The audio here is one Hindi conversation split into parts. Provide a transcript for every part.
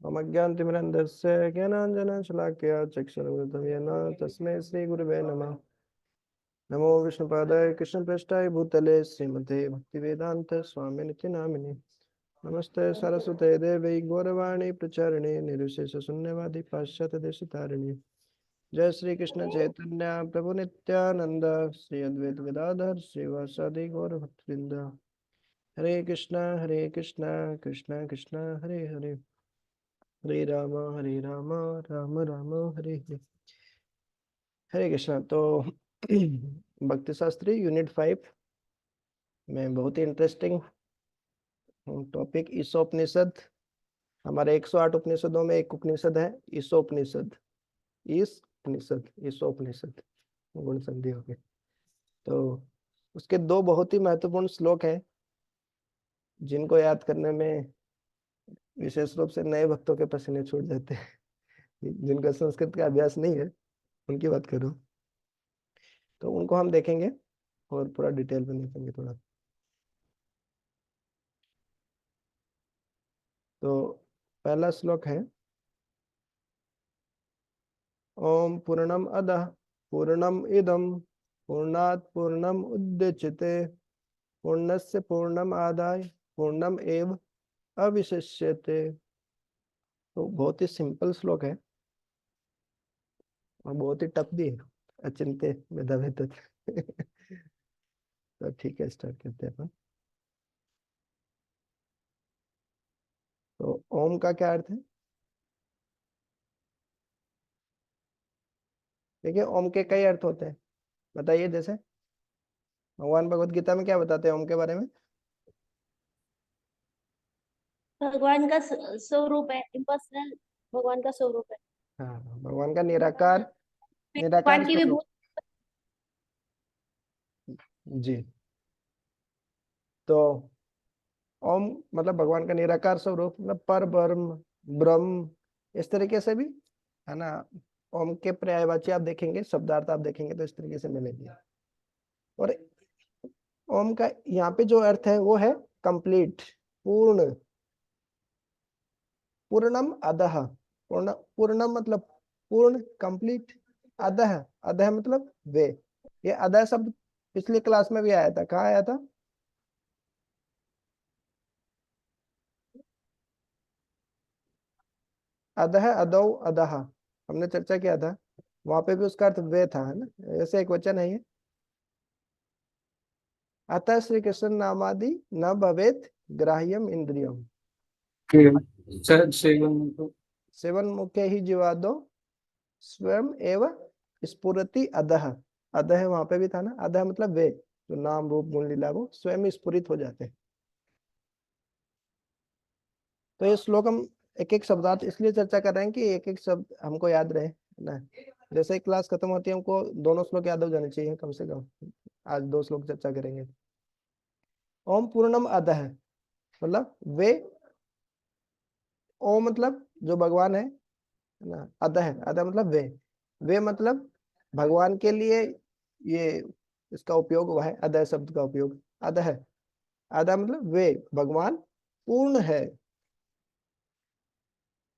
ममज्ञानतिमिरन्धस्य ज्ञानाञ्जनशलाकया चक्षुरुन्मिलितं येन तस्मै श्रीगुरवे नमः। नमो विष्णुपादाय कृष्णप्रेष्ठाय भूतले श्रीमते भक्तिवेदांत स्वामिनिति नामिने। नमस्ते सरस्वते देवी गौरवाणी प्रचारिणे निर्विशेषशून्यवादी पाश्चात्यदेशतारिणे। जय श्री कृष्ण चैतन्य प्रभु नित्यानंद श्री अद्वैत गदाधर श्रीवासादि गौर भक्तवृंद। हरे कृष्णा कृष्णा कृष्णा हरे हरे, हरे राम राम राम हरे हरे। हरे कृष्णा। तो भक्ति शास्त्री यूनिट 5 में बहुत ही इंटरेस्टिंग टॉपिक ईशोपनिषद। हमारे 108 उपनिषदों में एक उपनिषद है ईशोपनिषद। ईशोपनिषद गुण संधि हो गई। तो उसके दो बहुत ही महत्वपूर्ण श्लोक हैं जिनको याद करने में विशेष रूप से नए भक्तों के पसीने छूट जाते हैं। जिनका संस्कृत का अभ्यास नहीं है उनकी बात करूं तो उनको हम देखेंगे और पूरा डिटेल में देखेंगे थोड़ा। तो पहला श्लोक है ओम पूर्णम अदः पूर्णम इदम पूर्णात् पूर्णम उद्यच्यते पूर्णस्य पूर्णम आदाय पूर्णम एव अविशिष्यते। तो बहुत ही सिंपल श्लोक है और बहुत ही टफ भी है। अचिंत्य मेधावित। तो ठीक है, स्टार्ट करते हैं अपन। तो ओम का क्या अर्थ है? देखिए ओम के कई अर्थ होते हैं, बताइए। जैसे भगवान भगवत गीता में क्या बताते हैं ओम के बारे में? भगवान का स्वरूप है, इम्पर्सनल भगवान का स्वरूप है। हाँ, भगवान का निराकार भगवान की स्वरूप। विभूति। जी। तो ओम मतलब भगवान का निराकार स्वरूप, मतलब पर ब्रह्म ब्रह्म, इस तरीके से भी है ना। ओम के पर्यायवाची आप देखेंगे, शब्दार्थ आप देखेंगे तो इस तरीके से मिलेंगे। और ओम का यहाँ पे जो अर्थ है वो है कंप्लीट, पूर्ण। पूर्णम अधः, पूर्णम मतलब पूर्ण, कंप्लीट। अधः, अधः मतलब वे। ये अधः शब्द पिछली क्लास में भी आया था। कहाँ आया था? अधः अधौ अधः हमने चर्चा किया था। वहां पे भी उसका अर्थ वे था, है ना। ऐसे एक वचन है ये, अतः श्री कृष्ण नामादि न भवेत ग्राह्यम इंद्रियम सेवन मुखे ही जीवादो स्वयं एवं स्फुरति अधः। अधः वहां पे भी था ना। अधः मतलब वे जो नाम रूप गुण लीला वो स्वयं स्फुरित हो जाते हैं। तो ये श्लोक हम एक एक शब्दार्थ इसलिए चर्चा कर रहे हैं कि एक एक शब्द हमको याद रहे, है ना। जैसे ही क्लास खत्म होती है हमको दोनों श्लोक याद हो जाने चाहिए कम से कम। आज 2 श्लोक चर्चा करेंगे। ओम पूर्णम अधः मतलब वे। ओम मतलब जो भगवान है ना। अधः, अधः मतलब वे मतलब भगवान के लिए ये इसका उपयोग हुआ है, अधः शब्द का उपयोग। अधः, अधः मतलब वे भगवान पूर्ण है।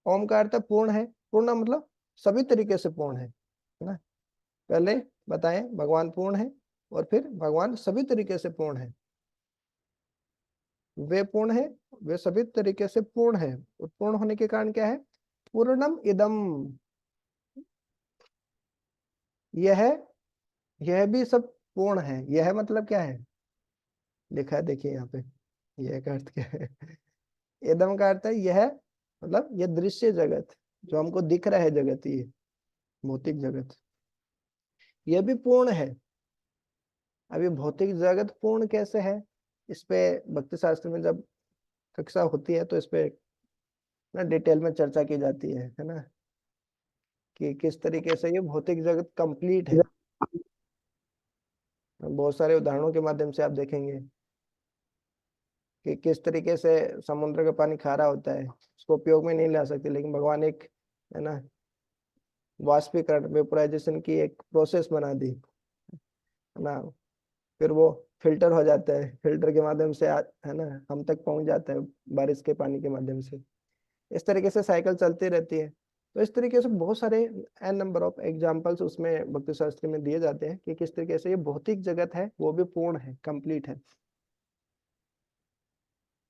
ओम का अर्थ पूर्ण है। पूर्ण मतलब सभी तरीके से पूर्ण है ना। पहले बताएं भगवान पूर्ण है और फिर भगवान सभी तरीके से पूर्ण है। वे पूर्ण है, वे सभी तरीके से पूर्ण है। पूर्ण होने के कारण क्या है? पूर्णम इदम, यह यह भी सब पूर्ण है। यह मतलब क्या है? लिखा है देखिए यहाँ पे। यह का अर्थ क्या है? इदम का अर्थ है यह, मतलब यह दृश्य जगत जो हमको दिख रहा है, जगत ये भौतिक जगत, यह भी पूर्ण है। अभी भौतिक जगत पूर्ण कैसे है, इस पे भक्ति शास्त्र में जब कक्षा होती है तो इस पे ना डिटेल में चर्चा की जाती है ना, कि किस तरीके से ये भौतिक जगत कंप्लीट है। बहुत सारे उदाहरणों के माध्यम से आप देखेंगे कि किस तरीके से समुद्र का पानी खारा होता है, उसको उपयोग में नहीं ला सकते, लेकिन भगवान एक, है ना, वाष्पीकरण वेपोराइजेशन की एक प्रोसेस बना दी, है ना। फिर वो फिल्टर हो जाता है, फिल्टर के माध्यम से है ना हम तक पहुंच जाता है बारिश के पानी के माध्यम से। इस तरीके से साइकिल चलती रहती है। तो इस तरीके से बहुत सारे एन नंबर ऑफ एग्जाम्पल्स उसमें भक्ति शास्त्र में दिए जाते हैं कि किस तरीके से ये भौतिक जगत है वो भी पूर्ण है, कंप्लीट है।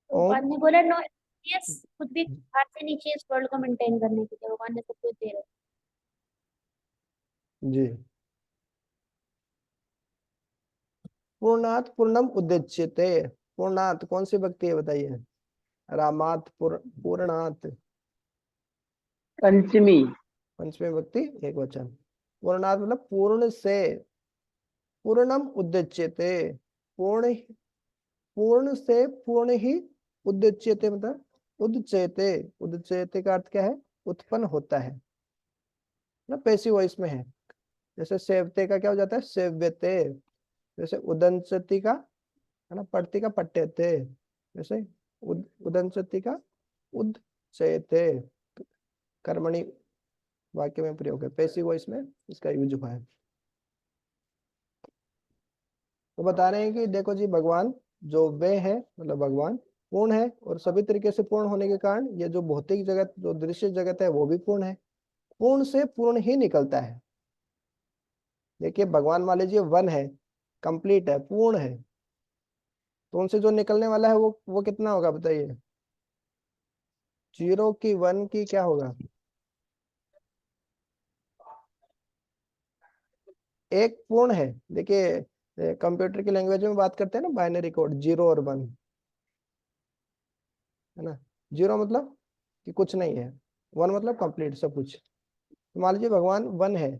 तो और भगवान ने बोला नो, यस, कुछ भी हाथ से नीचे इस वर्ल्ड को मेंटेन करने के लिए भगवान ने सब कुछ दे रखा जी, पूर्णात पूर्णम उद्देश्यते। पूर्णात कौन सी भक्ति है बताइए? रामात पूर्णात, पंचमी। पंचमी भक्ति एक वचन। पूर्णात मतलब पूर्ण से, पूर्णम उद्देश्यते, पूर्ण, पूर्ण से पूर्ण ही, उद्देश्यते मतलब उद्चेते, उद्चेते का अर्थ क्या है? उत्पन्न होता है ना, पैसिव वॉइस में है। जैसे सेवते का क्या हो जाता है? सेव्यते। जैसे उदंचति का है ना, पढ़ती का पट्टेते। जैसे उदंचति का उदचेते, कर्मणि वाक्य में प्रयोग है, पैसिव वॉइस में इसका यूज हुआ है। तो बता रहे हैं कि देखो जी, भगवान जो वे है मतलब भगवान पूर्ण है, और सभी तरीके से पूर्ण होने के कारण ये जो भौतिक जगत, जो दृश्य जगत है वो भी पूर्ण है। पूर्ण से पूर्ण ही निकलता है। देखिए भगवान मान लीजिए वन है, कंप्लीट है, पूर्ण है, तो उनसे जो निकलने वाला है वो कितना होगा बताइए? जीरो की वन की क्या होगा? एक पूर्ण है। देखिए कंप्यूटर की लैंग्वेज में बात करते हैं ना, बाइनरी कोड, जीरो और वन, है ना। जीरो मतलब कि कुछ नहीं है, वन मतलब कंप्लीट सब कुछ। तो मान लीजिए भगवान वन है,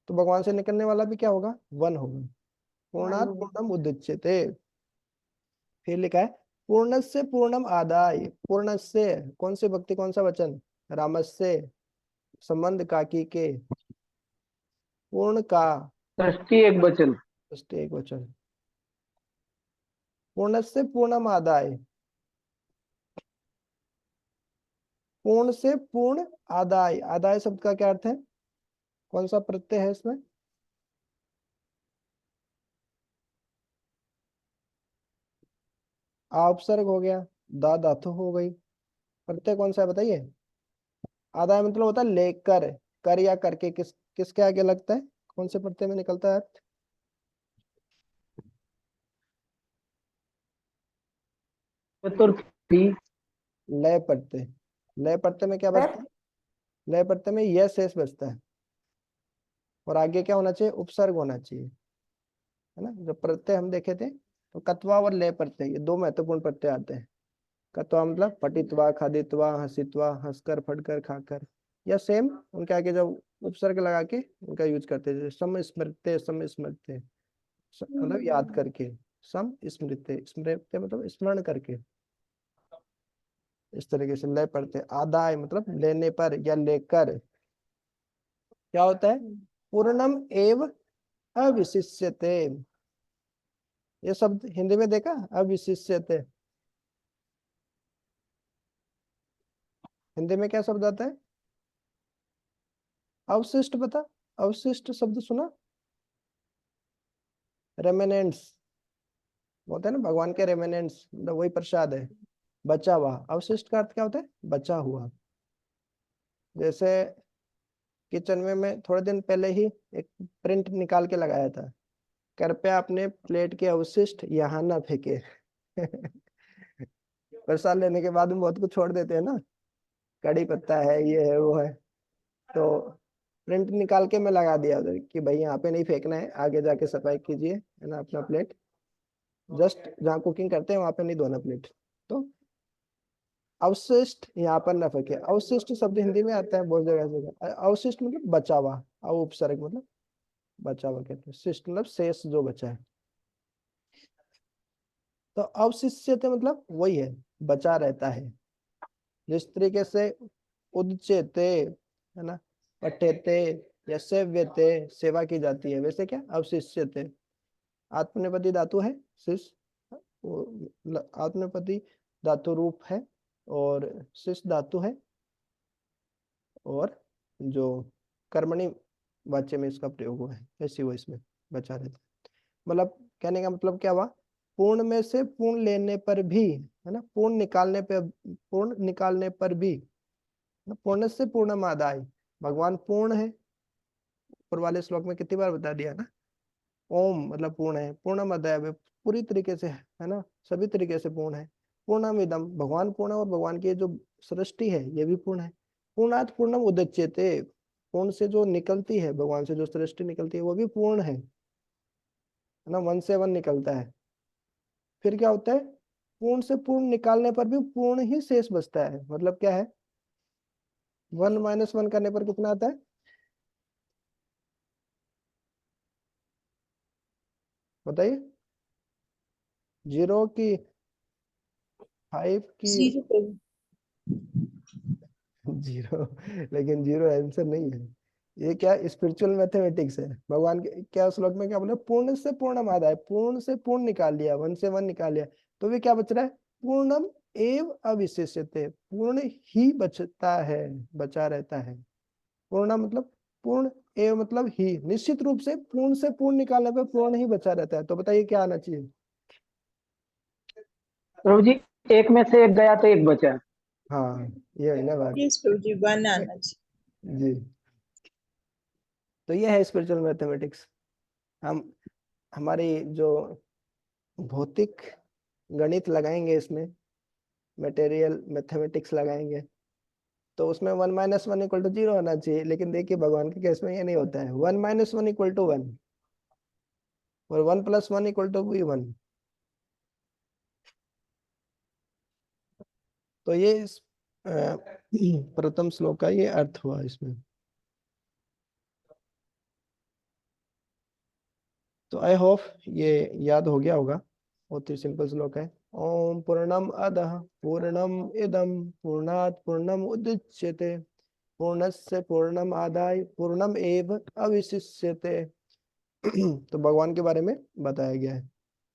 तो भगवान से निकलने वाला भी क्या होगा? वन होगा। पूर्णात है। पूर्णम उदच्यते। फिर लिखा है पूर्णस्य पूर्णम आदाय। पूर्णस्य कौन सी भक्ति, कौन सा वचन? रामस्य, संबंध काकी के, पूर्ण का, षष्ठी एक वचन। षष्ठी एक वचन। पूर्णस्य पूर्णम आदाय, पूर्ण से पूर्ण आदाय। आदाय शब्द का क्या अर्थ है? कौन सा प्रत्यय है इसमें? आ उपसर्ग हो गया, दा धातु हो गई, प्रत्यय कौन सा है बताइए? आदाय मतलब होता है लेकर, कर या करके, किसके आगे लगता है? कौन से प्रत्यय में निकलता है अर्थ? चतुर्थी। लय प्रत्यय। लय प्रत्यय में क्या बचता है? लय प्रत्यय में यह शेष बचता है, और आगे क्या होना चाहिए? उपसर्ग होना चाहिए, है ना। जब प्रत्यय हम देखे थे तो कत्वा और लय प्रत्यय, ये दो महत्वपूर्ण प्रत्यय आते हैं। कत्वा मतलब पठित्वा, खादित्वा, हसित्वा, हंसकर, फटकर, खाकर, या सेम उनके आगे जब उपसर्ग लगा के उनका यूज करते हैं, जैसे समस्मृत्य, समस्मृत्य मतलब याद करके, सम स्मृत्य, स्मृत्य मतलब स्मरण करके। इस तरीके से लय पढ़ते हैं। आदाय मतलब लेने पर या लेकर। क्या होता है? पूर्णम एव अविशिष्यते। ये शब्द हिंदी में देखा, अविशिष्यते। हिंदी में क्या शब्द आता है? अवशिष्ट। पता, अवशिष्ट शब्द सुना? रेमेनेंट्स होते हैं ना भगवान के, रेमेनेंट्स मतलब वही प्रसाद है, बचा हुआ। अवशिष्ट का अर्थ क्या होता है? बचा हुआ। जैसे किचन में मैं थोड़े दिन पहले ही एक प्रिंट निकाल के लगाया था, कृपया अपने प्लेट के अवशिष्ट यहाँ ना फेंके। प्रसाद लेने के बाद में बहुत कुछ छोड़ देते हैं ना, कड़ी पत्ता है, ये है, वो है। तो प्रिंट निकाल के मैं लगा दिया उधर कि भाई यहाँ पे नहीं फेंकना है, आगे जाके सफाई कीजिए, है ना, अपना प्लेट। जस्ट जहाँ कुकिंग करते हैं वहां पे नहीं धोना प्लेट। तो अवशिष्ट यहाँ पर न फेंके। अवशिष्ट शब्द हिंदी में आता है बहुत जगह जगह। अवशिष्ट मतलब बचा हुआ, अव उपसर्ग मतलब बचा हुआ कहते हैं, शिष्ट मतलब शेष जो बचा है। तो अवशिष्यते मतलब वही है, बचा रहता है। जिस तरीके से उदचेते, है ना, पठेते या सेव्यते, सेवा की जाती है, वैसे क्या? अवशिष्यते। आत्मनेपदी धातु है शिष, आत्मनेपदी धातु रूप है, और शिष धातु है, और जो कर्मणि वाच्य में इसका प्रयोग हुआ है, ऐसी वो इसमें बचा रहता है। मतलब कहने का मतलब क्या हुआ पूर्ण में से पूर्ण लेने पर भी, है ना, पूर्ण निकालने पर भी, पूर्ण से पूर्णमादाय, भगवान पूर्ण है। ऊपर वाले श्लोक में कितनी बार बता दिया ना, ओम मतलब पूर्ण है, पूर्णमदाय पूरी तरीके से है ना, सभी तरीके से पूर्ण है। पूर्णमिदम, भगवान पूर्ण है, और भगवान की जो सृष्टि है ये भी पूर्ण है। पूर्णात पूर्णम उदच्यते, पूर्ण से जो निकलती है, भगवान से जो सृष्टि निकलती है वो भी पूर्ण है ना, वन से वन निकलता है। फिर क्या होता है, पूर्ण से पूर्ण निकालने पर भी पूर्ण ही शेष बचता है। मतलब क्या है, 1 - 1 करने पर कितना आता है, बताइए, 0 की, 5 की, 0, लेकिन 0 आंसर नहीं है। ये क्या स्पिरिचुअल मैथमेटिक्स है। भगवान के क्या श्लोक में क्या बोला, पूर्ण से पूर्णम आदाय, पूर्ण से पूर्ण निकाल लिया, 1 से 1 निकाल लिया, तो भी क्या बच रहा है, पूर्णम एव अविशेष्यते, पूर्ण ही बचता है, बचा रहता है। पूर्ण मतलब पूर्ण, एव मतलब ही, निश्चित रूप से पूर्ण से पूर्ण निकालने पर पूर्ण ही बचा रहता है। तो बताइए क्या आना चाहिए। प्रभु जी, एक में से एक गया तो एक बचा। हाँ, ये है ना बात यस प्रभु जी, 1 आना चाहिए। जी। तो ये है स्पिरिचुअल मैथमेटिक्स। हम हमारी जो भौतिक गणित लगाएंगे इसमें, मटेरियल मैथमेटिक्स लगाएंगे, तो उसमें 1 - 1 = 0 होना चाहिए। लेकिन देखिए भगवान के केस में ये नहीं होता है, 1 - 1 = 1, और 1 + 1 = भी 1। तो ये प्रथम श्लोक का ये अर्थ हुआ इसमें। तो आई होप ये याद हो गया होगा। बहुत ही सिंपल श्लोक है। ओम पूर्णम अधः पूर्णम इदम पूर्णात् पूर्णम उदच्यते पूर्णस्य पूर्णम आदाय पूर्णम एव अवशिष्यते। तो भगवान के बारे में बताया गया है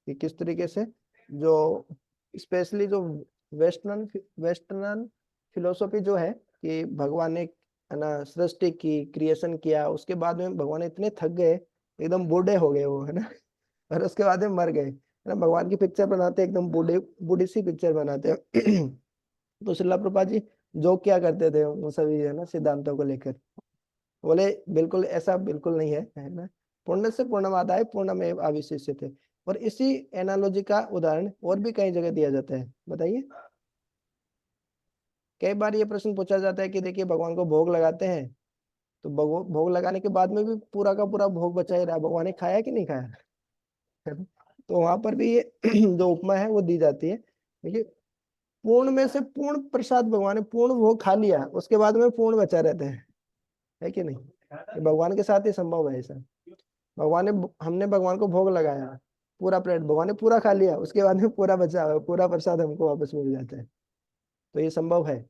कि किस तरीके से, जो स्पेशली जो वेस्टर्न फिलोसॉफी जो है, कि भगवान ने, है ना, सृष्टि की, क्रिएशन किया, उसके बाद में भगवान इतने थक गए, एकदम बूढ़े हो गए वो, है ना, और उसके बाद में मर गए, है ना। भगवान की पिक्चर बनाते एकदम बूढ़े बूढ़ी सी पिक्चर बनाते हैं। तो श्रील प्रभुपाद जी जो क्या करते थे वो सभी, है ना, सिद्धांतों को लेकर बोले बिल्कुल ऐसा बिल्कुल नहीं है ना, पूर्ण से पूर्णमादाय पूर्णमेव अवशिष्यते। और इसी एनालॉजी का उदाहरण और भी कई जगह दिया जाता है। बताइए, कई बार ये प्रश्न पूछा जाता है कि देखिए भगवान को भोग लगाते हैं, तो भोग लगाने के बाद में भी पूरा का पूरा भोग बचा ही रहा, भगवान ने खाया कि नहीं खाया। तो वहां पर भी ये जो उपमा है वो दी जाती है। देखिए, पूर्ण में से पूर्ण प्रसाद भगवान ने पूर्ण भोग खा लिया, उसके बाद में पूर्ण बचा रहता है कि नहीं। ये भगवान के साथ ही संभव है ऐसा। भगवान ने, हमने भगवान को भोग लगाया, पूरा प्लेट भगवान ने पूरा खा लिया, उसके बाद में पूरा बचा हुआ पूरा प्रसाद हमको वापस मिल जाता है। तो ये संभव है।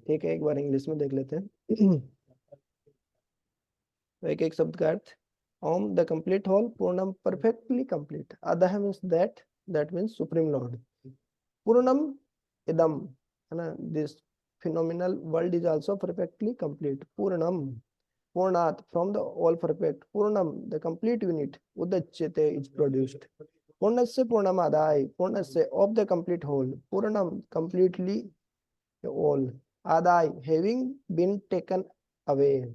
ठीक है, एक बार इंग्लिश में देख लेते हैं। तो एक एक शब्द का अर्थ। ओम द कंप्लीट होल, पूर्णम परफेक्टली कंप्लीट, अदह means that means supreme lord. पूर्णम इदम, है ना, this phenomenal world is also perfectly complete. Purnam, Purnat, from the all perfect. Purnam, the complete unit. Udachyate is produced. Purnasya Purnamadai, Purnasya of the complete whole. Purnam, completely all. Adai, having been taken away.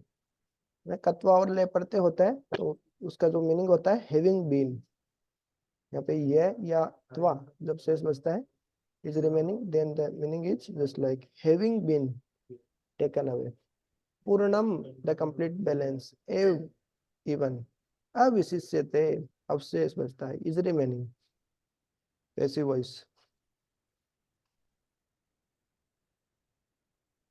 कत्वा और ले पढ़ते होता है तो उसका जो मीनिंग होता है हैविंग बीन। यहाँ पे ये या त्वा जब शेष बचता है is remaining, then the meaning is just like having been taken away. Purnam, the complete balance. Ev, even. अविशिष्यते, अवशेष बचता है, is remaining. Passive voice.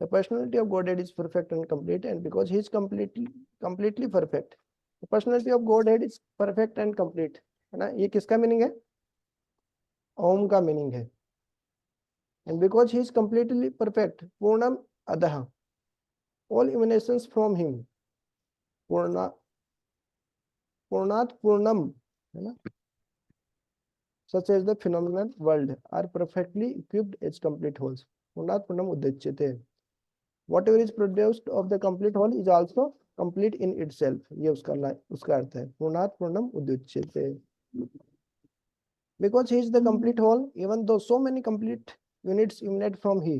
The personality of Godhead is perfect and complete, and because he is completely perfect, the personality of Godhead is perfect and complete. है ना, ये किसका मीनिंग है, ओम का मीनिंग है। And because he is completely perfect, Purnam Adaha, all emanations from him, Purna, Purnat Purnam, है ना, such as the phenomenal world are perfectly equipped as complete wholes. Purnat Purnam Udachyate. Whatever is produced of the complete whole is also complete in itself, ये उसका अर्थ है। पूर्णात् पूर्णम उद्युच्यते, because he is the complete whole even though so many complete units emanate from him.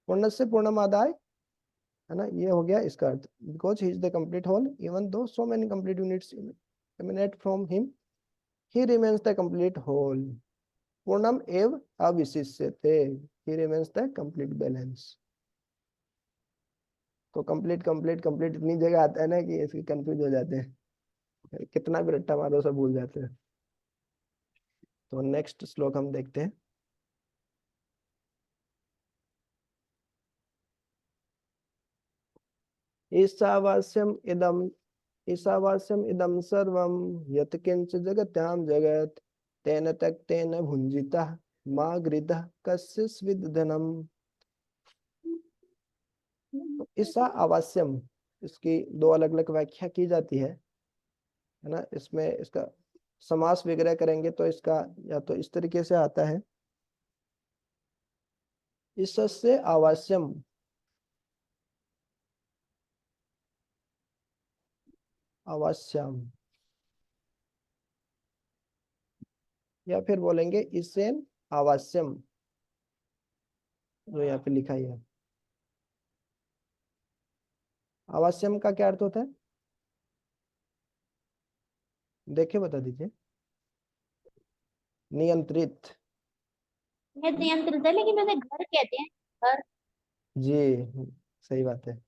पूर्ण से पूर्णमादाय, है ना, ये हो गया इसका अर्थ। Because he is the complete whole even though so many complete units emanate from him, he remains the complete whole. पूर्णम एव अविशिष्यते, he remains the complete balance। तो कंप्लीट कंप्लीट कंप्लीट इतनी जगह आता है ना कि इसके कंफ्यूज हो जाते हैं, कितना भी रट्टा मारो सब भूल जाते हैं। तो नेक्स्ट श्लोक हम देखते हैं। ईशावास्यम इदम सर्वम यत् किंच जगत्यां जगत तेन त्यक्तेन भुंजितः मा गृधः कस्यचिद् धनम। ईशा आवास्यम, इसकी दो अलग अलग व्याख्या की जाती है ना। इसमें इसका समास विग्रह करेंगे तो इसका या तो इस तरीके से आता है, ईशस्य आवास्यम, आवास्यम, या फिर बोलेंगे ईशेन आवास्यम, जो यहाँ पे लिखा ही है। आवास्यम का क्या अर्थ होता है, देखे बता दीजिए। नियंत्रित, ये नियंत्रित है, लेकिन वैसे घर कहते हैं, घर। जी सही बात है।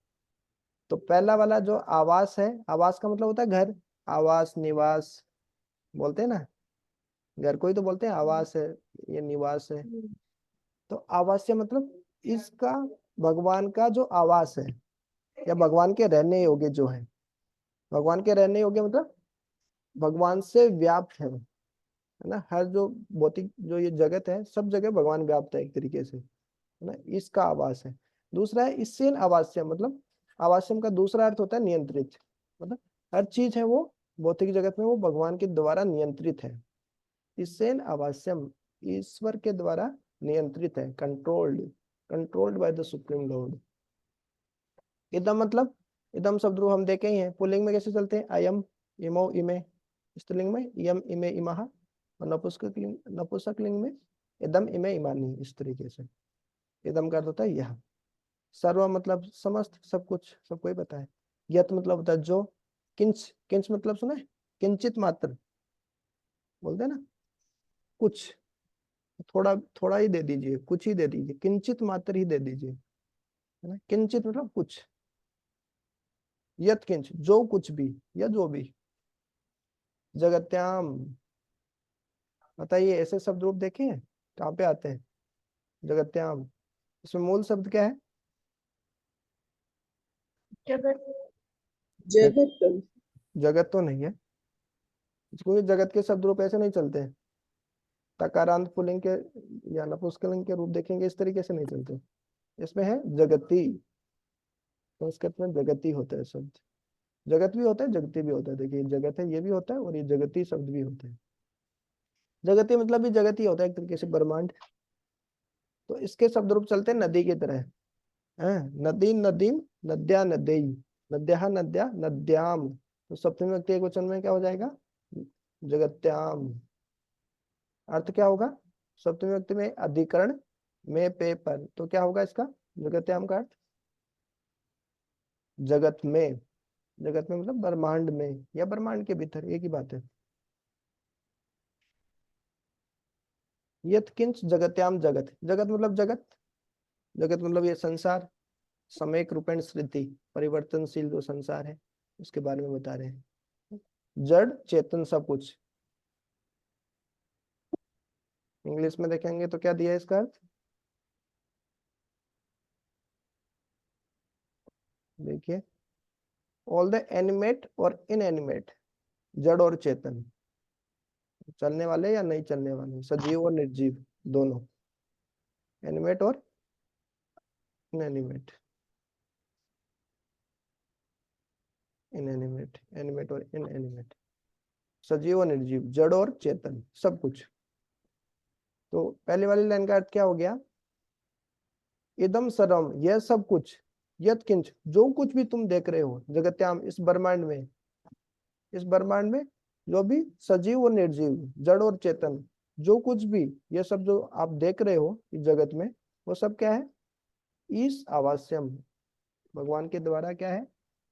तो पहला वाला जो आवास है, आवास का मतलब होता है घर, आवास निवास बोलते हैं ना, घर को ही तो बोलते हैं आवास है, ये निवास है। तो आवास्य मतलब इसका भगवान का जो आवास है, या भगवान के रहने योग्य जो है, भगवान के रहने योग्य मतलब भगवान से व्याप्त है ना। हर जो भौतिक जो ये जगत है, सब जगह भगवान व्याप्त है एक तरीके से, है ना, इसका आवास है। दूसरा है इससेन आवास्यम, मतलब आवास्यम का दूसरा अर्थ होता है नियंत्रित, मतलब हर चीज है वो भौतिक जगत में वो भगवान के द्वारा नियंत्रित है। इससेन आवास्यम, ईश्वर के द्वारा नियंत्रित है, controlled, controlled by the supreme Lord. इदम मतलब, इदम शब्द रूप हम देखे ही हैं, पुल्लिंग में कैसे चलते हैं, अयम इमो इमे, स्त्रीलिंग में यम इमे इमह, और नपुंसक लिंग में इदम इमे इमानी, इस तरीके से। इदम का अर्थ होता है यह। सर्व मतलब समस्त, सब कुछ, सबको ही पता है। यत मतलब होता है जो। किंच, किंच मतलब सुना है, किंचित मात्र बोलते हैं ना, कुछ, थोड़ा थोड़ा ही दे दीजिए, कुछ ही दे दीजिए, किंचित मात्र ही दे दीजिए, है ना। किंचित मतलब कुछ, यत किंच जो कुछ भी, या जो भी। जगत्याम, बताइए ऐसे शब्द रूप देखे हैं, कहाँ पे आते हैं जगत्याम, इसमें मूल शब्द क्या है, जगत, जगत, जगत तो नहीं है, क्योंकि जगत के शब्द रूप ऐसे नहीं चलते हैं। तकारांत पुल्लिंग के या नपुंसकलिंग के रूप देखेंगे, इस तरीके से नहीं चलते। इसमें है जगती, संस्कृत में जगती होता है शब्द। जगत भी होता है, जगती भी होता है। देखिए जगत है, ये भी होता है, और ये जगती शब्द भी होते हैं। जगती मतलब भी जगत ही होता है एक तरीके से, ब्रह्मांड। तो इसके शब्द रूप चलते हैं नदी की तरह, है, नदी नदीम, नद्या नदी, नद्या नद्या नद्याम। तो सप्तमी व्यक्ति एकवचन में क्या हो जाएगा, जगत्याम। अर्थ क्या होगा, सप्तमी व्यक्ति में अधिकरण में पे पर, तो क्या होगा इसका जगत्याम का अर्थ, जगत में। जगत में मतलब ब्रह्मांड में या ब्रह्मांड के भीतर, एक ही बात है। यत्किंच जगत्याम जगत, जगत मतलब जगत, जगत मतलब ये संसार, समय रूपेण स्थिति, परिवर्तनशील जो संसार है उसके बारे में बता रहे हैं। जड़ चेतन सब कुछ। इंग्लिश में देखेंगे तो क्या दिया है इसका अर्थ, देखिए, ऑल द एनिमेट और इनएनिमेट, जड़ और चेतन, चलने वाले या नहीं चलने वाले, सजीव और निर्जीव दोनों, एनिमेट और इनएनिमेट, इनएनिमेट, एनिमेट और इनएनिमेट, सजीव और निर्जीव, जड़ और चेतन, सब कुछ। तो पहले वाली लाइन का अर्थ क्या हो गया, इदम सर्वम, यह सब कुछ, यत किंच जो कुछ भी तुम देख रहे हो जगत्याम इस ब्रह्मांड में, इस ब्रह्मांड में जो भी सजीव और निर्जीव, जड़ और चेतन, जो कुछ भी ये सब जो आप देख रहे हो इस जगत में, वो सब क्या है? ईश आवास्यम, भगवान के द्वारा क्या है?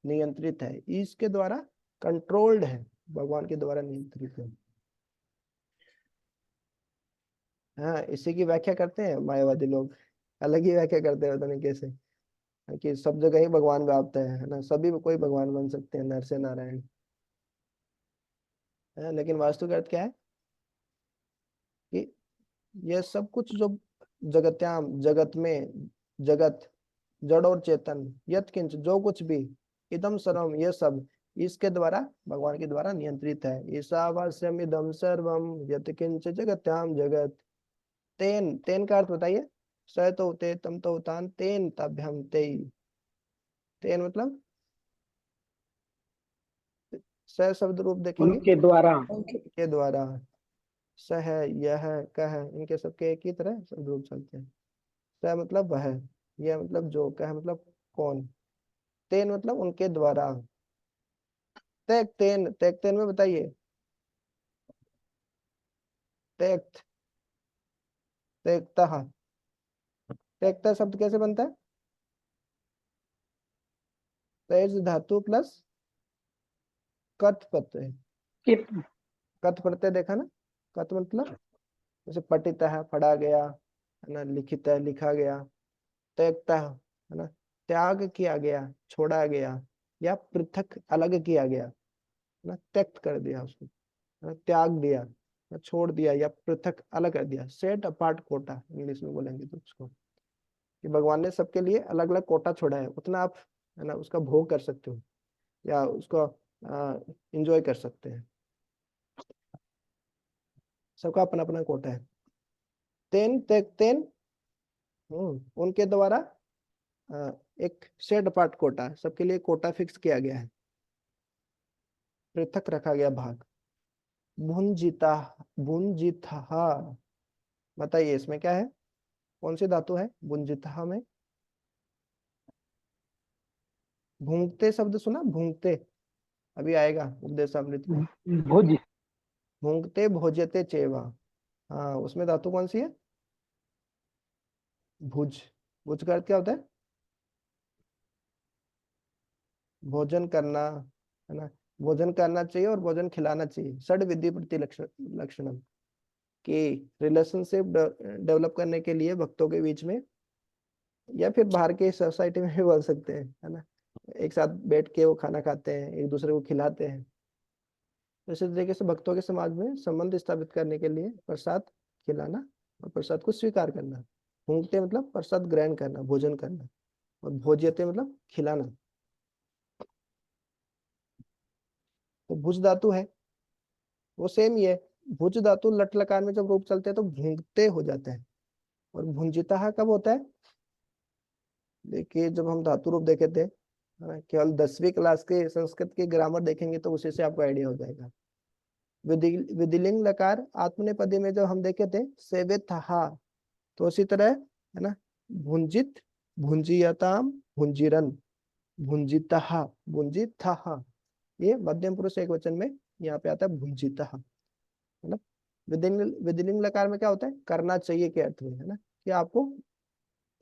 नियंत्रित है, ईश के द्वारा कंट्रोल्ड है, भगवान के द्वारा नियंत्रित है। हाँ, इसी की व्याख्या करते हैं मायावादी लोग, अलग ही व्याख्या करते हैं, पता नहीं कैसे, कि सब जगह ही भगवान व्याप्त है ना, सभी कोई भगवान बन सकते हैं, नर से नारायण है। लेकिन वास्तु का अर्थ क्या है? कि ये सब कुछ जो जगत्याम, जगत में, जगत, जड़ और चेतन, यत किंच जो कुछ भी, इदम सर्वम ये सब इसके द्वारा, भगवान के द्वारा नियंत्रित है। ईशावास्यम इदम सर्वम यत किंच जगत्याम जगत। तेन, तेन का अर्थ बताइए। स तो ते तम तो तान तेन तभ्यम ते। तेन मतलब स शब्द रूप देखेंगे उनके द्वारा। उनके के द्वारा, स है, यह, कह, इनके सबके एक ही तरह शब्द रूप चलते हैं। स मतलब वह, यह मतलब जो, कह मतलब कौन, तेन मतलब उनके द्वारा। तेक तेन, तेक तेन में बताइए। तेक्त, तेक्तः, तेक्ता शब्द कैसे बनता है? तेज धातु प्लस कथ प्रत्यय। कि कथ प्रत्यय देखा ना? कथ मतलब जैसे पठित है, पढ़ा गया, है ना, लिखित है, लिखा गया। त्यक्ता है ना, त्याग किया गया, छोड़ा गया, या पृथक अलग किया गया, है ना, त्यक्त कर दिया उसको, है ना, त्याग दिया, या छोड़ दिया, या पृथक अलग कर दिया। सेट अपार्ट कोटा इंग्लिश में बोलेंगे तो उसको, कि भगवान ने सबके लिए अलग अलग कोटा छोड़ा है, उतना आप, है ना, उसका भोग कर सकते हो, या उसको एंजॉय कर सकते हैं। सबका अपना अपना कोटा है। तेन तेक तेन, उनके द्वारा एक सेट अपार्ट कोटा, सबके लिए कोटा फिक्स किया गया है, पृथक रखा गया भाग। भुंजिता, भुंजितहा, बताइए इसमें क्या है? कौन सी धातु है भुंजितहा में? भूंगते शब्द सुना? भूंगते, अभी आएगा उपदेशामृत में। भुज। भूंगते भोजते चेवा, हाँ, उसमें धातु कौन सी है? भुज। भुज का अर्थ क्या होता है? भोजन करना, है ना, भोजन करना चाहिए और भोजन खिलाना चाहिए। षड विधि प्रति लक्षणम, कि रिलेशनशिप डेवलप करने के लिए भक्तों के बीच में, या फिर बाहर के सोसाइटी में भी बोल सकते हैं, है ना, एक साथ बैठ के वो खाना खाते हैं, एक दूसरे को खिलाते हैं। तो इसी तरीके से भक्तों के समाज में संबंध स्थापित करने के लिए प्रसाद खिलाना और प्रसाद को स्वीकार करना। भूंगते मतलब प्रसाद ग्रहण करना, भोजन करना, और भोज्यते मतलब खिलाना। तो भुज धातु है, वो सेम ही है। भुज धातु लट लकार में जब रूप चलते हैं तो भूंगते हो जाते हैं, और भुंजिता कब होता है? देखिए, जब हम धातु रूप देखे थे, केवल 10वीं क्लास के संस्कृत के ग्रामर देखेंगे तो उसी से आपको आइडिया हो जाएगा। विधिलिंग लकार आत्मनेपदी में जब हम देखे थे सेवे था, तो उसी तरह, है ना, भुंजित, भुंजियताम, भुंजिरन, भुंजितहा, भुंजितहा, ये मध्यम पुरुष एक वचन में यहाँ पे आता है भुंजितहा। मतलब विधिलिंग लकार में क्या होता है? करना चाहिए के अर्थ में, है ना, कि आपको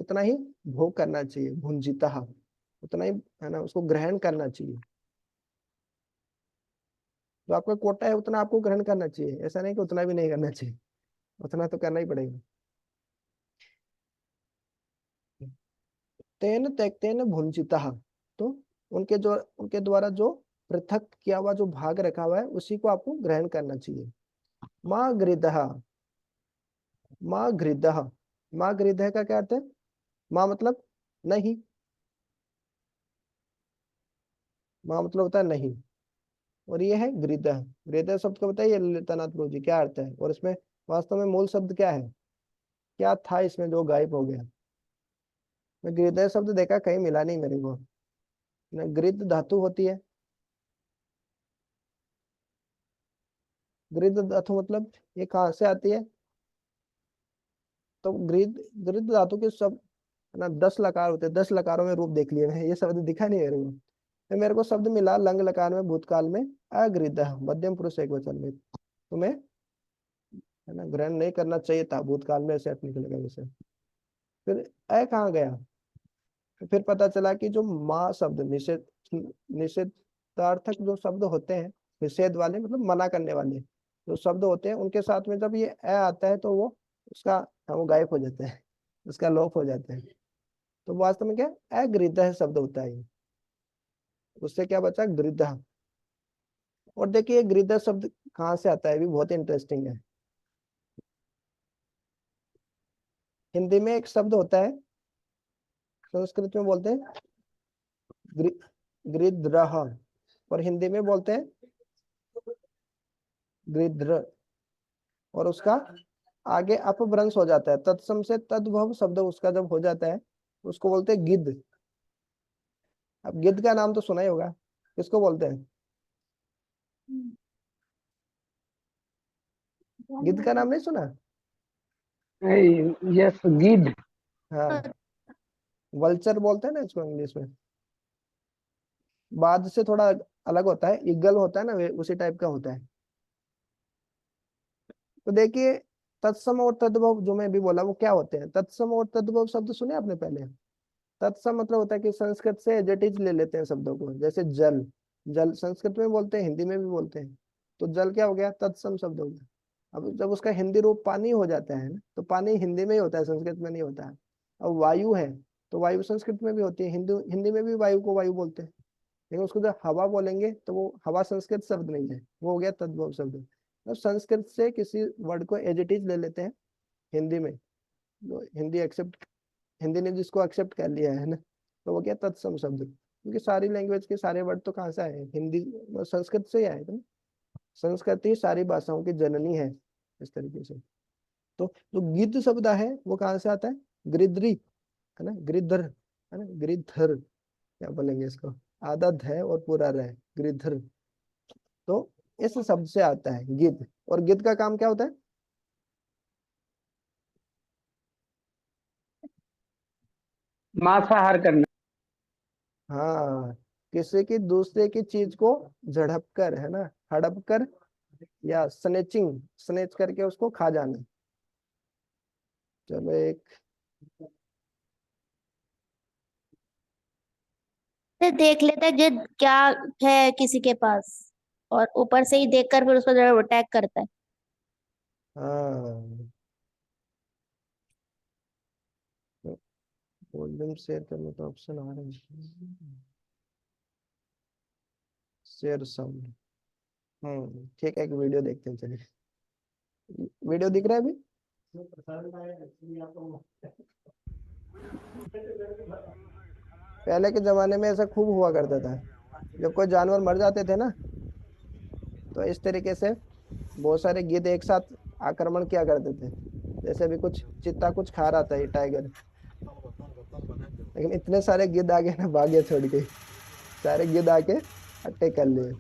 उतना ही भोग करना चाहिए, भुंजितहा, उतना ही, है ना, उसको ग्रहण करना चाहिए। जो आपका कोटा है उतना आपको ग्रहण करना चाहिए, ऐसा नहीं कि उतना भी नहीं करना चाहिए, उतना तो करना ही पड़ेगा। तेन त्यक्तेन भुंजितः, तो उनके जो, उनके द्वारा जो पृथक किया हुआ जो भाग रखा हुआ है उसी को आपको ग्रहण करना चाहिए। माँ गृदः, माँ गृदः, माँ गृदः का क्या अर्थ है? माँ मतलब नहीं, माँ मतलब होता है नहीं, और ये है गृदः। गृदः शब्द को बताइए ललितानाथ प्रभु जी, क्या अर्थ है? और इसमें वास्तव में मूल शब्द क्या है? क्या था इसमें जो गायब हो गया? मैं गृदय शब्द देखा, कहीं मिला नहीं मेरे को। गृद धातु होती है, गृद धातु मतलब ये कहाँ से आती है? तो गृद, गृद धातु के शब्द, है ना, 10 लकार होते हैं, 10 लकारों में रूप देख लिए मैं, ये शब्द दिखा नहीं मेरे को, तो मेरे को शब्द मिला लंग लकार में भूतकाल में अगृदह मध्यम पुरुष एक वचन में, तो मैं, है ना, ग्रहण नहीं करना चाहिए था, भूतकाल में ऐसे निकलेगा वैसे। फिर अ कहाँ गया, तो फिर पता चला कि जो माँ शब्द निषेध, निषेधार्थक जो शब्द होते हैं, निषेध वाले मतलब मना करने वाले जो शब्द होते हैं, उनके साथ में जब ये अ आता है तो वो उसका, वो गायब हो जाता है, उसका लोप हो जाता है, तो वास्तव में क्या अगृदह शब्द होता है ये। उससे क्या बचा, गृदह। और देखिए गृदह शब्द कहाँ से आता है, भी बहुत इंटरेस्टिंग है। हिंदी में एक शब्द होता है, संस्कृत में बोलते हैं गृध्रह, और हिंदी में बोलते हैं गृध्र, और उसका आगे अपभ्रंश हो जाता है, तत्सम से तद्भव शब्द उसका जब हो जाता है उसको बोलते हैं गिद्ध। अब गिद्ध का नाम तो सुना ही होगा, किसको बोलते हैं, गिद्ध का नाम नहीं सुना? यस, गिद्ध। हाँ, वल्चर बोलते हैं ना इसको इंग्लिश में। बाद से थोड़ा अलग होता है, ईगल होता है ना, वे उसी टाइप का होता है। तो देखिए तत्सम और तद्भव जो मैं भी बोला वो क्या होते हैं, तत्सम और तद्भव शब्द सुने आपने पहले? तत्सम मतलब होता है कि संस्कृत से एडजेक्टिव ले लेते हैं शब्दों को, जैसे जल, जल संस्कृत में बोलते हैं, हिंदी में भी बोलते हैं, तो जल क्या हो गया, तत्सम शब्द हो गया। अब जब उसका हिंदी रूप पानी हो जाता है ना, तो पानी हिंदी में ही होता है, संस्कृत में नहीं होता है। अब वायु है, तो वायु संस्कृत में भी होती है, हिंदी हिंदी में भी वायु को वायु बोलते हैं, लेकिन उसको जब हवा बोलेंगे तो वो हवा संस्कृत शब्द नहीं है, वो हो गया तद्भव शब्द। तो संस्कृत से किसी वर्ड को एडजेक्टिव ले लेते हैं हिंदी में, तो हिंदी एक्सेप्ट, हिंदी ने जिसको एक्सेप्ट कर लिया है ना, तो वो क्या तत्सम शब्द, क्योंकि सारी लैंग्वेज के सारे वर्ड तो कहाँ से आए हैं, हिंदी संस्कृत से ही आए थे ना। संस्कृत ही सारी भाषाओं की जननी है इस तरीके से। तो जो गिद्ध शब्द है वो कहाँ से आता है, गृद्री, है ना, गृधर, है ना, गृधर क्या बोलेंगे इसको, आधा ध और पूरा रह, गृधर, तो इस शब्द से आता है गिद्ध। और गिद्ध का काम क्या होता है, मांसाहार करना। हाँ, किसी की दूसरे की चीज को झड़प कर, है ना, हड़प कर, या स्नेचिंग, स्नेच करके उसको खा जाना। चलो एक, फिर देख लेते हैं कि क्या है किसी के पास, और ऊपर से ही देखकर फिर उसको जरा अटैक करता है। हाँ, वॉल्यूम शेयर करने का ऑप्शन आ रहा है, शेयर साउंड। ठीक है, एक वीडियो देखते हैं, चलिए। वीडियो दिख रहा है अभी? पहले के जमाने में ऐसा खूब हुआ करता था, जब कोई जानवर मर जाते थे ना, तो इस तरीके से बहुत सारे गिद्ध एक साथ आक्रमण किया करते थे। जैसे अभी कुछ चीता कुछ खा रहा था ये टाइगर, लेकिन इतने सारे गिद्ध आगे ना भागे छोड़ के, सारे गिद्ध आके अटैक कर लिए।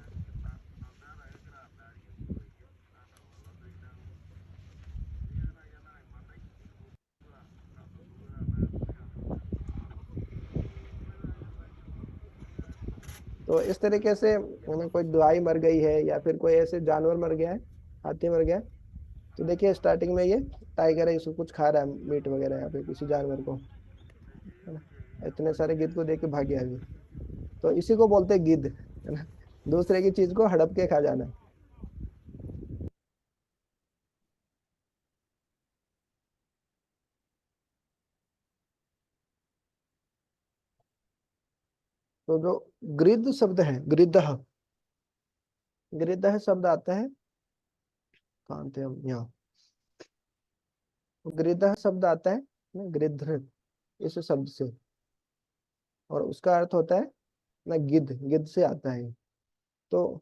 तो इस तरीके से कोई गाय मर गई है या फिर कोई ऐसे जानवर मर गया है, हाथी मर गया है, तो देखिए स्टार्टिंग में ये टाइगर है, इसको कुछ खा रहा है मीट वगैरह यहाँ पे किसी जानवर को, है ना, इतने सारे गिद्ध को देख के भाग गया अभी, तो इसी को बोलते हैं गिद्ध, है ना, दूसरे की चीज को हड़प के खा जाना। तो जो गृद्ध शब्द है, गृद्ध, गृद्ध शब्द आता है, कहाँ थे हम, यहाँ, तो गृद्ध शब्द आता है ना, गृध्र, इस शब्द से, और उसका अर्थ होता है ना गिद्ध, गिद्ध से आता है। तो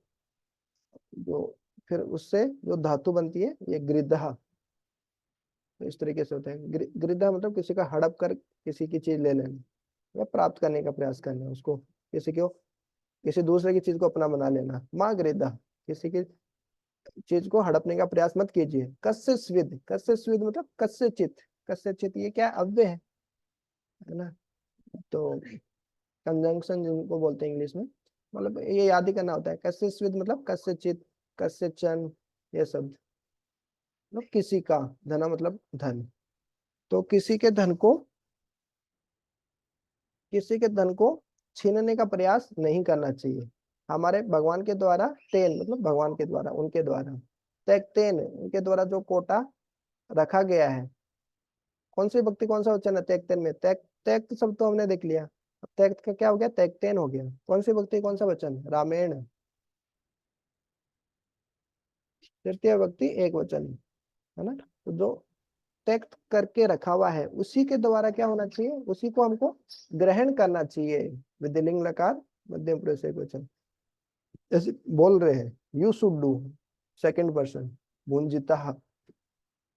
जो फिर उससे जो धातु बनती है ये गृदहा, तो इस तरीके से होता है गृदहा, मतलब किसी का हड़प कर किसी की चीज ले लेना या प्राप्त करने का प्रयास करना, उसको किसी को, किसी दूसरे की चीज को अपना बना लेना, माँ गृदहा, किसी की चीज को हड़पने का प्रयास मत कीजिए। कस्य स्विद, कस्य स्विद मतलब कस्य चित, कस्य चित ये क्या अव्यय है, है ना। तो कंजंक्शन जिनको बोलते हैं इंग्लिश में, मतलब ये याद ही करना होता है। कस्यस्विद मतलब कस्यचित, कस्यचन, ये शब्द मतलब किसी का, धना मतलब धन। तो किसी के धन को छीनने का प्रयास नहीं करना चाहिए। हमारे भगवान के द्वारा, तेन मतलब भगवान के द्वारा, उनके द्वारा, तेन उनके द्वारा जो कोटा रखा गया है। कौन सी भक्ति, कौन सा वचन है तेन में? त्यक्त शब्द तो हमने देख लिया। अब त्यक्त का क्या हो गया? तेन हो गया। कौन सी भक्ति, कौन सा वचन? रामायण। तृतीय भक्ति एक वचन है ना। तो जो त्यक्त करके रखा हुआ है उसी के द्वारा क्या होना चाहिए? उसी को हमको ग्रहण करना चाहिए। विधिलिंग लकार मध्यम पुरुष एक वचन, जैसे बोल रहे हैं you should do, second person, भुंजिता,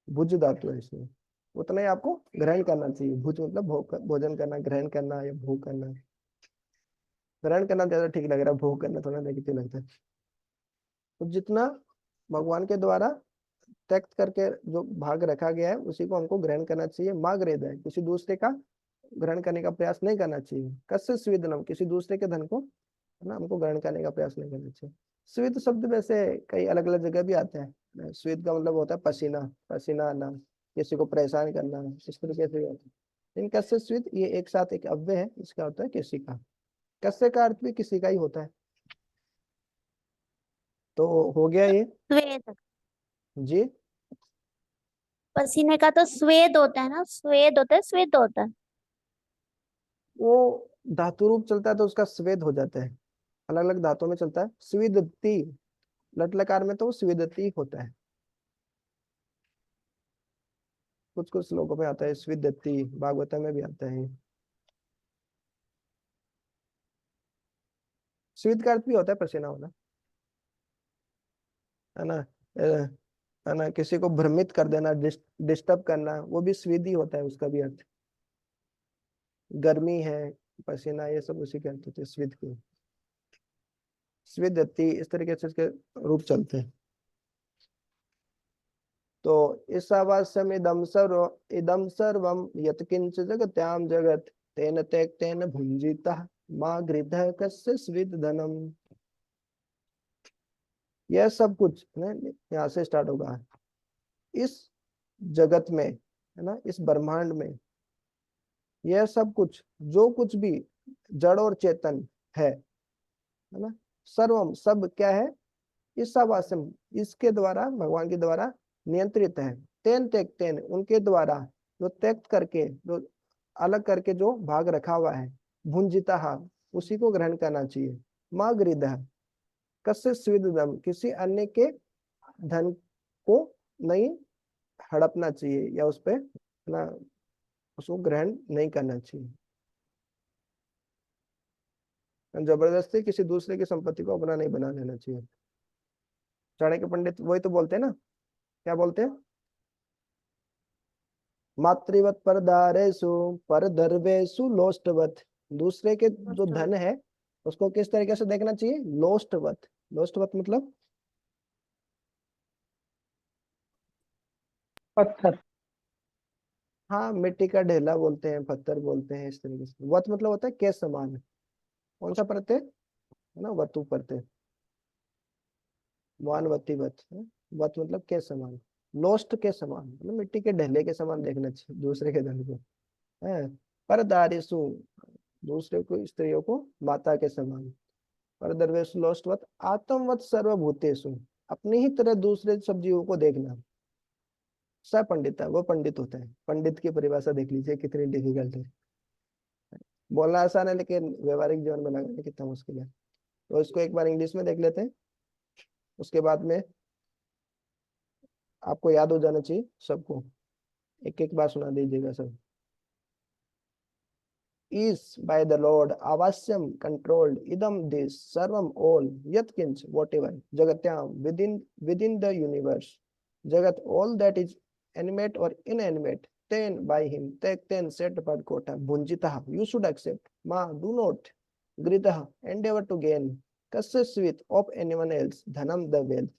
भुज धातु है इसमें, उतना ही आपको ग्रहण करना चाहिए। भुज मतलब भोजन करना, ग्रहण करना या भोग करना। ग्रहण करना ज्यादा ठीक लग रहा है, भोग करना थोड़ा नेगेटिव लगता है। तो जितना भगवान के द्वारा त्यक्त करके जो भाग रखा गया है उसी को हमको ग्रहण करना चाहिए। माग्रेद है, किसी दूसरे का ग्रहण करने का प्रयास नहीं करना चाहिए। कस्य स्वीदनम, किसी दूसरे के धन को, है ना, हमको ग्रहण करने का प्रयास नहीं करना चाहिए। स्वीद शब्द वैसे कई अलग अलग जगह भी आते हैं। स्वीद का मतलब होता है पसीना, पसीना आना, किसी को परेशान करना, इस तरीके से होता है। इन कस्य स्वीद ये एक साथ एक अव्यय है, इसका होता है किसी का। कस्य का अर्थ भी किसी का ही होता है। तो हो गया ये स्वेद, जी। पसीने का तो स्वेद होता है ना, स्वेद होता है, स्वेद होता है। वो धातु रूप चलता है तो उसका स्वेद हो जाता है। अलग अलग धातुओं में चलता है। स्विदती, लट लकार में तो वो स्विदती होता है। कुछ कुछ श्लोकों में आता है स्विदती, भागवतम में भी आता है। स्विद का अर्थ भी होता है पसीना होना, है ना। है ना, किसी को भ्रमित कर देना, डिस्टर्ब करना, वो भी स्विद ही होता है, उसका भी अर्थ। गर्मी है, पसीना, ये सब उसी के अर्थ होते हैं स्विद के। स्विदती, इस तरीके से इसके रूप चलते हैं। तो इस आवास्यम इदम सर्वम यत्किंच जगत्याम जगत तेन तेन भुंजिता माँ गृध कस्य स्विद धनम। यह सब कुछ यहाँ से स्टार्ट होगा। इस जगत में, है ना, इस ब्रह्मांड में यह सब कुछ, जो कुछ भी जड़ और चेतन है ना, सर्वम सब क्या है? इस आवास्यम, इसके द्वारा, भगवान के द्वारा नियंत्रित है। तेन तेन उनके द्वारा जो त्यक्त करके, जो अलग करके जो भाग रखा हुआ है, भुंजिता उसी को ग्रहण करना चाहिए। माँ गृध कस्य स्विदम, किसी अन्य के धन को नहीं हड़पना चाहिए या उस पे ना, उसको ग्रहण नहीं करना चाहिए। जबरदस्ती किसी दूसरे की संपत्ति को अपना नहीं बना लेना चाहिए। चाणक्य पंडित वही तो बोलते हैं ना, क्या बोलते हैं? मातृवत परदारेषु परदर्वेषु लोष्टवत। दूसरे के जो धन है उसको किस तरीके से देखना चाहिए? लोष्टवत। लोष्टवत मतलब पत्थर। हाँ, मिट्टी का ढेला बोलते हैं, पत्थर बोलते हैं, इस तरीके से। वत मतलब होता है के समान। कौन सा प्रत्यय है ना, वतु प्रत्यय, वानवती वत है? वत मतलब के समान, लोस्ट के समान मतलब मिट्टी के ढेले के समान देखना चाहिए दूसरे के धन को, है। परदारेषु, दूसरे को, स्त्रियों को माता के समान। परदर्वेषु लोष्टवत आत्मवत सर्वभूतेषु, अपनी ही तरह दूसरे सब जीवों को देखना। स पंडित है, वो पंडित होता है। पंडित की परिभाषा देख लीजिए कितनी डिफिकल्ट है। बोलना आसान है लेकिन व्यवहारिक जीवन में लगाना कितना मुश्किल है। तो इसको एक बार इंग्लिश में देख लेते हैं, उसके बाद में आपको याद हो जाना चाहिए सबको। एक एक बार सुना दीजिएगा सब। is by the Lord avasyam controlled idam this sarvam all yatkinch whatever jagatyam within the universe jagat all that is animate or inanimate then by him then set apart kota bhunjitah you should accept ma do not gritah endeavor to gain kasya with of anyone else dhanam the wealth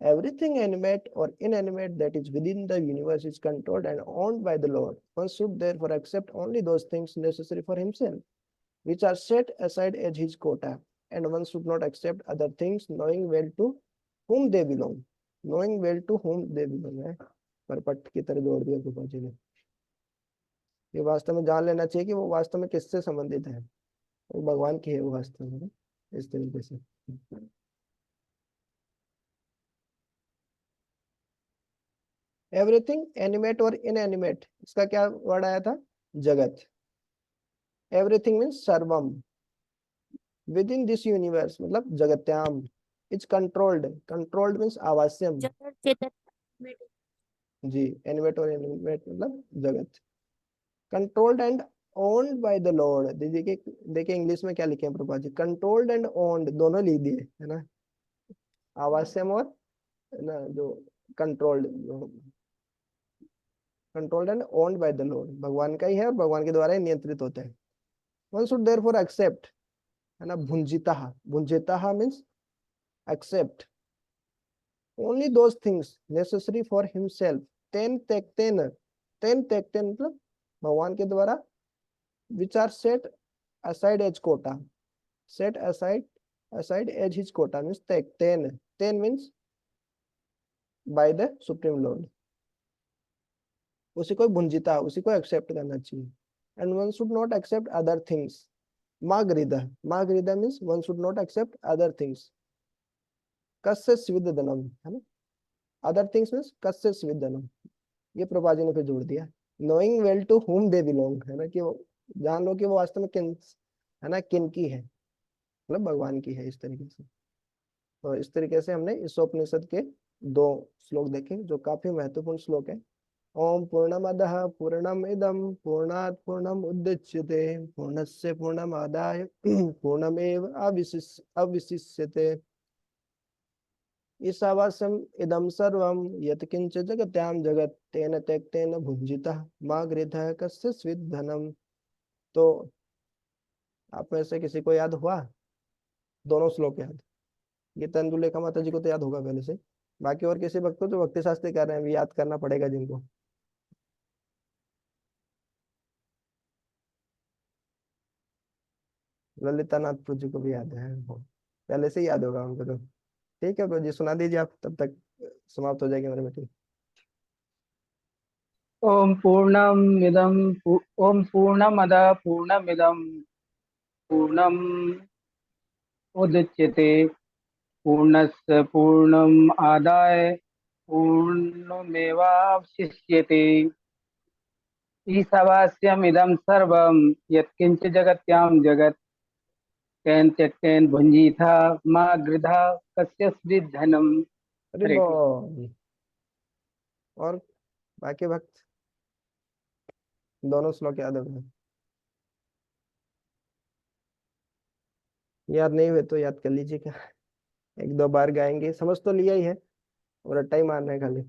Everything animate or inanimate that is within the universe is controlled and owned by the Lord. One should therefore accept only those things necessary for himself, which are set aside as his quota, and one should not accept other things, knowing well to whom they belong. Knowing well to whom they belong है, पर पट की तरह जोड़ दिया कृपा जी ने। ये वास्तव में जान लेना चाहिए कि वो वास्तव में किससे संबंधित है, वो भगवान की है वो वास्तव में, इस तरीके से। एवरीथिंग एनिमेट और इनएनिमेट, इसका क्या वर्ड आया था? जगत। एवरीथिंग मीन्स सर्वम, विद इन दिस यूनिवर्स मतलब जगत्याम, इज कंट्रोल्ड, कंट्रोल्ड मीन्स आवास्यम। जड़ चेतन जी, एनिमेट और इनएनिमेट मतलब जगत। Controlled and owned by the Lord. देखिए देखिए इंग्लिश में क्या लिखे हैं Prabha ji, controlled and owned दोनों लिख दिए है ना, आवास्यम और ना जो controlled, controlled and owned by the Lord, भगवान का ही है और भगवान के द्वारा ही नियंत्रित होता है। वन शुड देयरफॉर एक्सेप्ट, है ना, भुंजिता, भुंजिता means accept only those things necessary for himself, तेन त्यक्तेन, तेन त्यक्तेन मतलब भगवान के द्वारा, which are set aside as quota, set aside as his quota means ten, ten means by the supreme lord, उसी को भुंजिता, उसी को एक्सेप्ट करना चाहिए। And one should not accept other things, मागरिदा, मागरिदा means one should not accept other things, कस्य स्विदधनम है ना, अदर थिंग्स मीन्स कस्य स्विदधनम, ये प्रभा जी ने फिर जोड़ दिया। Knowing well to whom they belong, है ना, कि वो जान लो कि वो वास्तव में किन, है ना, किन की है, मतलब भगवान की है, इस तरीके से। तो इस तरीके से हमने इस उपनिषद के 2 श्लोक देखे जो काफी महत्वपूर्ण श्लोक है। ओम पूर्णमदः पूर्णमिदं पूर्णात् पूर्णमुदच्यते पूर्णस्य पूर्णमादाय पूर्णमेव अवशिष्यते ईशावास्यम इदं सर्वं यत्किंच जगत्यां जगत् तेन त्यक्तेन भुंजितः मा गृधः कस्य स्विद् धनम। तो आप में से किसी को याद हुआ दोनों श्लोक याद? गीतांजलि लेखा माता जी को तो याद होगा पहले से, बाकी और किसी भक्त को जो भक्ति शास्त्री कर रहे हैं याद करना पड़ेगा जिनको। ललिता नाथ जी को भी याद है, पहले से ही याद होगा उनको तो। ठीक है प्रभु जी, सुना दीजिए आप, तब तक समाप्त हो जाएगी हमारी मीटिंग। ओम पूर्णमिदं ओम पूर्णमदः पूर्णमिदं पूर्णम् उदच्यते पूर्णस्य पूर्णम् आदाय पूर्णमेवावशिष्यते ईशावास्यमिदं सर्वं यत्किंच जगत्यां जगत् तेन त्यक्तेन भुंजीथा मा गृधा कस्यचित् धनम। अरे हरे कृष्ण। बोल, और बाकी भक्त दोनों श्लोक याद होगा? याद नहीं हुए तो याद कर लीजिए, क्या 1-2 बार गाएंगे, समझ तो लिया ही है और रट्टा ही मारना है खाली।